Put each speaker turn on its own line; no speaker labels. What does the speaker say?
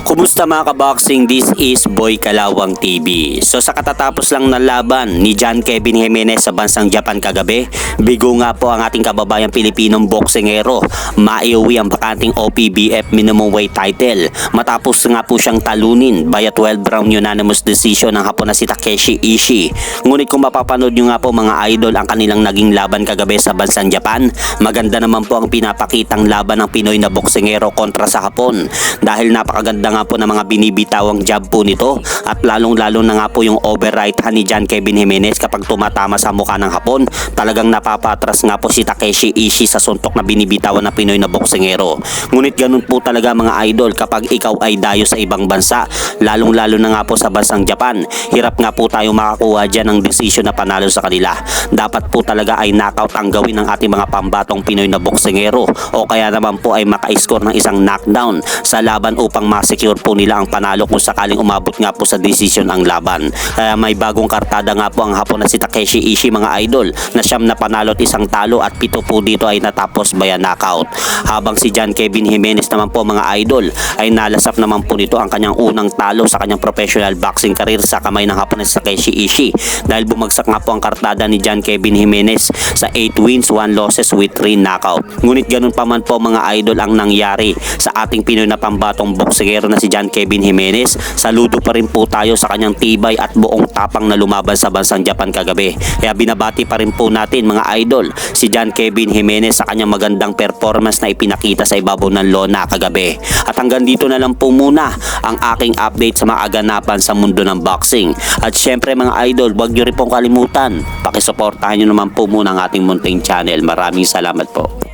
Kumusta mga kaboxing? This is Boy Kalawang TV. So sa katatapos lang ng laban ni John Kevin Jimenez sa bansang Japan kagabi, bigo nga po ang ating kababayang Pilipinong boksingero. Maiuwi ang bakanting OPBF minimum weight title matapos nga po siyang talunin by a 12 round unanimous decision ng Hapon na si Takeshi Ishii. Ngunit kung mapapanood nyo nga po mga idol ang kanilang naging laban kagabi sa bansang Japan, maganda naman po ang pinapakitang laban ng Pinoy na boksingero kontra sa Hapon dahil napakaganda nga po ng mga binibitawang jab po nito at lalong-lalo na nga po yung over right hand ni John Kevin Jimenez kapag tumatama sa mukha ng Hapon. Talagang napapatras nga po si Takeshi Ishii sa suntok na binibitawan ng Pinoy na boksingero. Ngunit ganun po talaga mga idol kapag ikaw ay dayo sa ibang bansa, lalong-lalo na nga po sa bansang Japan. Hirap nga po tayo makakuha dyan ng desisyon na panalo sa kanila. Dapat po talaga ay knockout ang gawin ng ating mga pambatong Pinoy na boksingero o kaya naman po ay maka-score ng isang knockdown sa laban upang ma-secure po nila ang panalo kung sakaling umabot nga po sa decision ang laban. Kaya may bagong kartada nga po ang Hapon na si Takeshi Ishii mga idol na siyam na panalo at isang talo at 7 po dito ay natapos by a knockout. Habang si John Kevin Jimenez naman po mga idol ay nalasap naman po nito ang kanyang unang talo sa kanyang professional boxing career sa kamay ng Hapon na si Takeshi Ishii dahil bumagsak nga po ang kartada ni John Kevin Jimenez sa 8 wins, 1 losses with 3 knockout. Ngunit ganun pa man po mga idol ang nangyari sa ating Pinoy na pambatong boksingero na si John Kevin Jimenez. Saludo pa rin po tayo sa kanyang tibay at buong tapang na lumaban sa bansang Japan kagabi. Kaya binabati pa rin po natin mga idol si John Kevin Jimenez sa kanyang magandang performance na ipinakita sa ibabaw ng lona kagabi. At hanggang dito na lang po muna ang aking update sa mga aganapan sa mundo ng boxing. At syempre mga idol, huwag nyo rin pong kalimutan, pakisuportahan nyo naman po muna ang ating munting channel. Maraming salamat po.